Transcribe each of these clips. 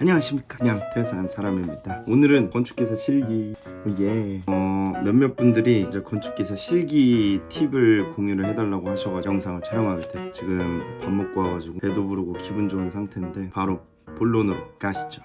안녕하십니까, 그냥 대사한 사람입니다. 오늘은 건축기사 실기 몇몇 분들이 이제 건축기사 실기 팁을 공유를 해달라고 하셔가지고 영상을 촬영하게 됐어요. 지금 밥 먹고 와가지고 배도 부르고 기분 좋은 상태인데 바로 본론으로 가시죠.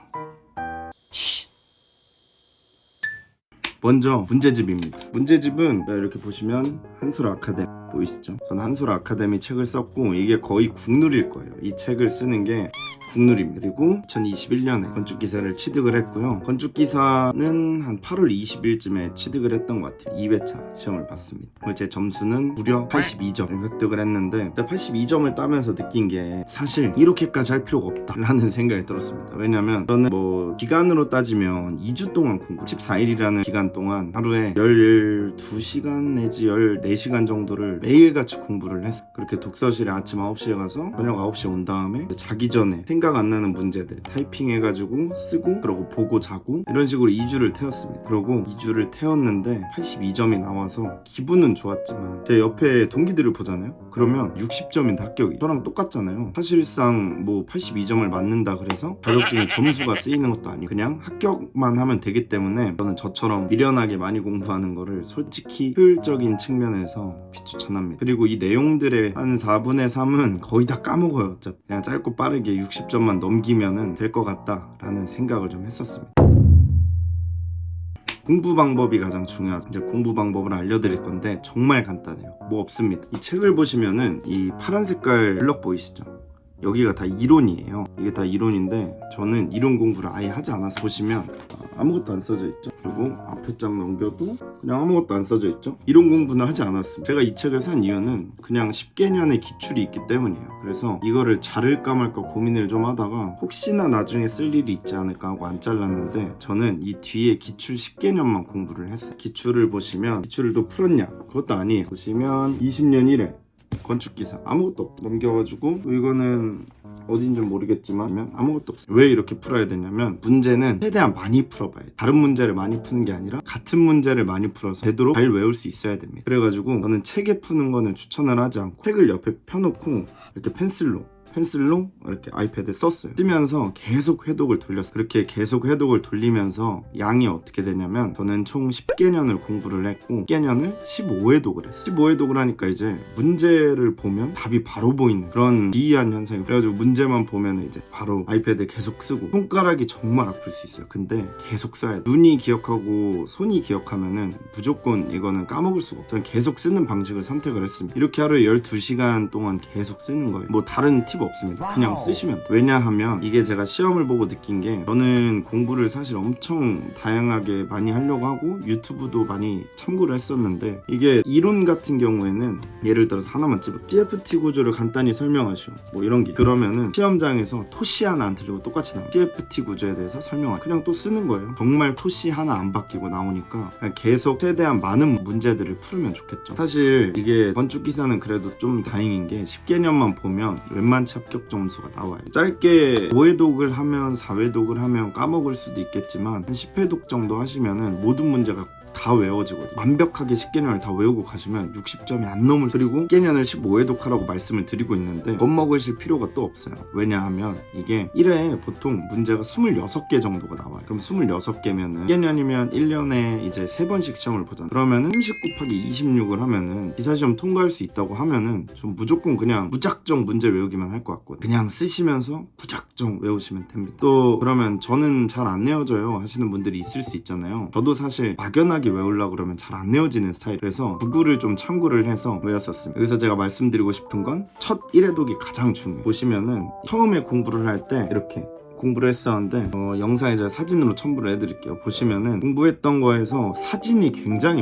먼저 문제집입니다. 문제집은 이렇게 보시면 한솔 아카데미 보이시죠? 저는 한솔 아카데미 책을 썼고 이게 거의 국룰일 거예요. 이 책을 쓰는 게 국룰입니다. 그리고 2021년에 건축기사를 취득을 했고요. 건축기사는 한 8월 20일쯤에 취득을 했던 것 같아요. 2회차 시험을 봤습니다. 제 점수는 무려 82점을 획득을 했는데 82점을 따면서 느낀 게 사실 이렇게까지 할 필요가 없다라는 생각이 들었습니다. 왜냐면 저는 기간으로 따지면 2주 동안 공부 14일이라는 기간 동안 하루에 12시간 내지 14시간 정도를 매일같이 공부를 했어요. 그렇게 독서실에 아침 9시에 가서 저녁 9시에 온 다음에 자기 전에 생각 안 나는 문제들 타이핑해가지고 쓰고 그러고 보고 자고 이런 식으로 2주를 태웠습니다. 그러고 2주를 태웠는데 82점이 나와서 기분은 좋았지만 제 옆에 동기들을 보잖아요. 그러면 60점인데 합격이 저랑 똑같잖아요. 사실상 82점을 맞는다 그래서 자격증에 점수가 쓰이는 것도 아니고 그냥 합격만 하면 되기 때문에 저는 저처럼 미련하게 많이 공부하는 거를 솔직히 효율적인 측면에서 비추천합니다. 그리고 이 내용들의 한 4분의 3은 거의 다 까먹어요. 어차피 그냥 짧고 빠르게 60점만 넘기면 될 것 같다라는 생각을 좀 했었습니다. 공부 방법이 가장 중요하죠. 이제 공부 방법을 알려드릴 건데 정말 간단해요. 없습니다. 이 책을 보시면은 이 파란 색깔 블럭 보이시죠? 여기가 다 이론이에요. 이게 다 이론인데 저는 이론 공부를 아예 하지 않아서 보시면 아무것도 안 써져 있죠. 그리고 앞에 장 넘겨도 그냥 아무것도 안 써져 있죠. 이론 공부는 하지 않았습니다. 제가 이 책을 산 이유는 그냥 10개년의 기출이 있기 때문이에요. 그래서 이거를 자를까 말까 고민을 좀 하다가 혹시나 나중에 쓸 일이 있지 않을까 하고 안 잘랐는데 저는 이 뒤에 기출 10개년만 공부를 했어요. 기출을 보시면 기출을 또 풀었냐? 그것도 아니에요. 보시면 20년 1회 건축기사 아무것도 넘겨가지고 이거는 어딘지 모르겠지만 아무것도 없어요. 왜 이렇게 풀어야 되냐면 문제는 최대한 많이 풀어봐야 돼요. 다른 문제를 많이 푸는 게 아니라 같은 문제를 많이 풀어서 되도록 잘 외울 수 있어야 됩니다. 그래가지고 저는 책에 푸는 거는 추천을 하지 않고 책을 옆에 펴놓고 이렇게 펜슬로 이렇게 아이패드에 썼어요. 쓰면서 계속 회독을 돌렸어요. 그렇게 계속 회독을 돌리면서 양이 어떻게 되냐면 저는 총 10개년을 공부를 했고 10개년을 15회독을 했어요. 15회독을 하니까 이제 문제를 보면 답이 바로 보이는 그런 기이한 현상이 그래가지고 문제만 보면 이제 바로 아이패드에 계속 쓰고 손가락이 정말 아플 수 있어요. 근데 계속 써야 돼요. 눈이 기억하고 손이 기억하면은 무조건 이거는 까먹을 수가 없어요. 저는 계속 쓰는 방식을 선택을 했습니다. 이렇게 하루에 12시간 동안 계속 쓰는 거예요. 다른 팁 없습니다. 그냥 쓰시면 돼요. 왜냐하면 이게 제가 시험을 보고 느낀 게 저는 공부를 사실 엄청 다양하게 많이 하려고 하고 유튜브도 많이 참고를 했었는데 이게 이론 같은 경우에는 예를 들어서 하나만 찝어 CFT 구조를 간단히 설명하시오 이런 게 그러면은 시험장에서 토시 하나 안 틀리고 똑같이 나와요. CFT 구조에 대해서 설명하고 그냥 또 쓰는 거예요. 정말 토시 하나 안 바뀌고 나오니까 그냥 계속 최대한 많은 문제들을 풀으면 좋겠죠. 사실 이게 건축기사는 그래도 좀 다행인 게 10개년만 보면 웬만치 합격 점수가 나와요. 짧게 5회독을 하면 4회독을 하면 까먹을 수도 있겠지만 한 10회독 정도 하시면은 모든 문제가 다 외워지거든요. 완벽하게 10개년을 다 외우고 가시면 60점이 안 넘을 거리고 10개년을 15회독 하라고 말씀을 드리고 있는데 겁먹으실 필요가 또 없어요. 왜냐하면 이게 1회에 보통 문제가 26개 정도가 나와요. 그럼 26개면은 10개년이면 1년에 이제 3번씩 시험을 보잖아요. 그러면은 30 곱하기 26을 하면은 기사시험 통과할 수 있다고 하면은 좀 무조건 그냥 무작정 문제 외우기만 할 것 같거든요. 그냥 쓰시면서 무작정 외우시면 됩니다. 또 그러면 저는 잘 안 외워져요 하시는 분들이 있을 수 있잖아요. 저도 사실 막연하게 외우려고 그러면 잘 안 외워지는 스타일. 그래서 구글을 좀 참고를 해서 외웠었습니다. 여기서 제가 말씀드리고 싶은 건 첫 1회독이 가장 중요해요. 보시면은 처음에 공부를 할 때 이렇게 공부를 했었는데 영상에 제가 사진으로 첨부를 해드릴게요. 보시면은 공부했던 거에서 사진이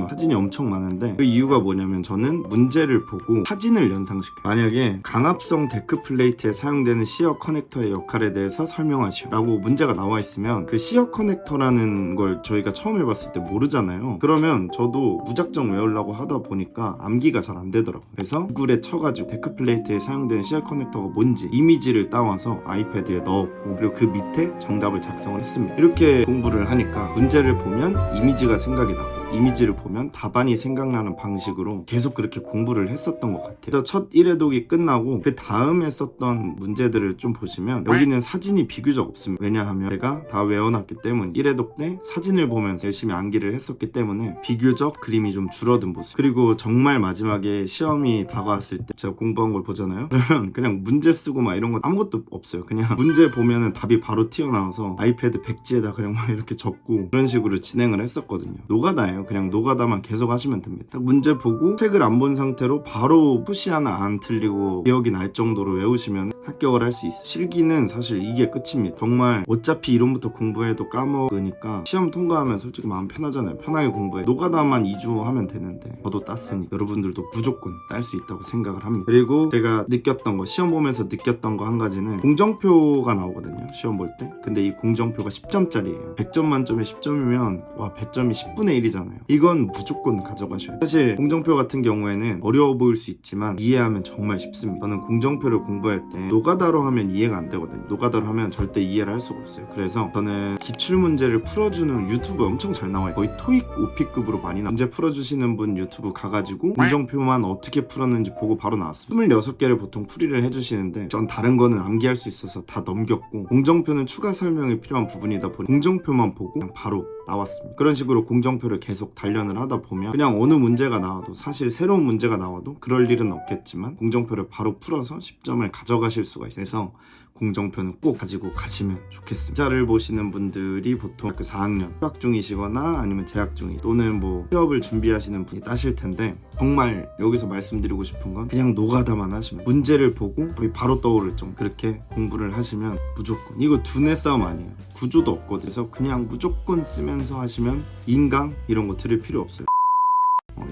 사진이 엄청 많은데 그 이유가 뭐냐면 저는 문제를 보고 사진을 연상시켜요. 만약에 강압성 데크 플레이트에 사용되는 시어 커넥터의 역할에 대해서 설명하시오 라고 문제가 나와 있으면 그 시어 커넥터라는 걸 저희가 처음 해봤을 때 모르잖아요. 그러면 저도 무작정 외우려고 하다 보니까 암기가 잘 안 되더라고요. 그래서 구글에 쳐가지고 데크 플레이트에 사용되는 시어 커넥터가 뭔지 이미지를 따와서 아이패드에 넣었고 그리고 그 밑에 정답을 작성을 했습니다. 이렇게 공부를 하니까 문제를 보면 이미지가 생각이 나고 이미지를 보면 답안이 생각나는 방식으로 계속 그렇게 공부를 했었던 것 같아요. 그래서 첫 1회독이 끝나고 그 다음에 썼던 문제들을 좀 보시면 여기는 사진이 비교적 없습니다. 왜냐하면 제가 다 외워놨기 때문에 1회독 때 사진을 보면서 열심히 암기를 했었기 때문에 비교적 그림이 좀 줄어든 모습. 그리고 정말 마지막에 시험이 다가왔을 때 제가 공부한 걸 보잖아요. 그러면 그냥 문제 쓰고 막 이런 건 아무것도 없어요. 그냥 문제 보면은 답이 바로 튀어나와서 아이패드 백지에다 그냥 막 이렇게 적고 그런 식으로 진행을 했었거든요. 노가다예요. 그냥 노가다만 계속 하시면 됩니다. 딱 문제 보고 책을 안 본 상태로 바로 푸시 하나 안 틀리고 기억이 날 정도로 외우시면 합격을 할 수 있어요. 실기는 사실 이게 끝입니다. 정말 어차피 이론부터 공부해도 까먹으니까 시험 통과하면 솔직히 마음 편하잖아요. 편하게 공부해. 노가다만 2주 하면 되는데 저도 땄으니 여러분들도 무조건 딸 수 있다고 생각을 합니다. 그리고 제가 느꼈던 거, 시험 보면서 느꼈던 거 한 가지는 공정표가 나오거든요. 시험 볼 때. 근데 이 공정표가 10점짜리예요. 100점 만점에 10점이면 와 100점이 10분의 1이잖아요. 이건 무조건 가져가셔야 돼요. 사실 공정표 같은 경우에는 어려워 보일 수 있지만 이해하면 정말 쉽습니다. 저는 공정표를 공부할 때 노가다로 하면 이해가 안 되거든요. 노가다로 하면 절대 이해를 할 수가 없어요. 그래서 저는 기출문제를 풀어주는 유튜브 엄청 잘 나와요. 거의 토익 OP급으로 많이 나와요. 문제 풀어주시는 분 유튜브 가가지고 공정표만 어떻게 풀었는지 보고 바로 나왔습니다. 26개를 보통 풀이를 해주시는데 전 다른 거는 암기할 수 있어서 다 넘겼고 공정표는 추가 설명이 필요한 부분이다 보니 공정표만 보고 그냥 바로 나왔습니다. 그런 식으로 공정표를 계속 단련을 하다 보면 그냥 어느 문제가 나와도 사실 새로운 문제가 나와도 그럴 일은 없겠지만 공정표를 바로 풀어서 10점을 가져가실 수가 있어요. 그래서 공정표는 꼭 가지고 가시면 좋겠습니다. 기사를 보시는 분들이 보통 학교 4학년 휴학 중이시거나 아니면 재학 중이 또는 뭐 취업을 준비하시는 분이 따실 텐데 정말 여기서 말씀드리고 싶은 건 그냥 노가다만 하시면 문제를 보고 거의 바로 떠오를 정도 그렇게 공부를 하시면 무조건 이거 두뇌 싸움 아니에요. 구조도 없거든요. 그래서 그냥 무조건 쓰면서 하시면 인강 이런 거 들을 필요 없어요.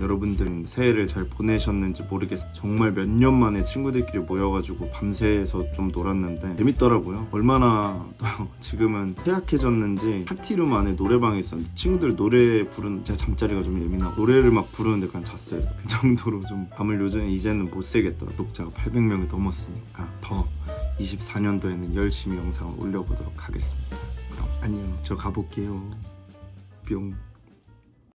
여러분들은 새해를 잘 보내셨는지 모르겠어요. 정말 몇 년 만에 친구들끼리 모여가지고 밤새서 좀 놀았는데 재밌더라고요. 얼마나 또 지금은 퇴학해졌는지 파티룸 안에 노래방이 있었는데 친구들 노래 부르는 제가 잠자리가 좀 예민하고 노래를 막 부르는데 그냥 잤어요. 그 정도로 좀 밤을 요즘 이제는 못 새겠더라. 독자가 800명이 넘었으니까 더 24년도에는 열심히 영상을 올려보도록 하겠습니다. 그럼 안녕. 저 가볼게요. 뿅.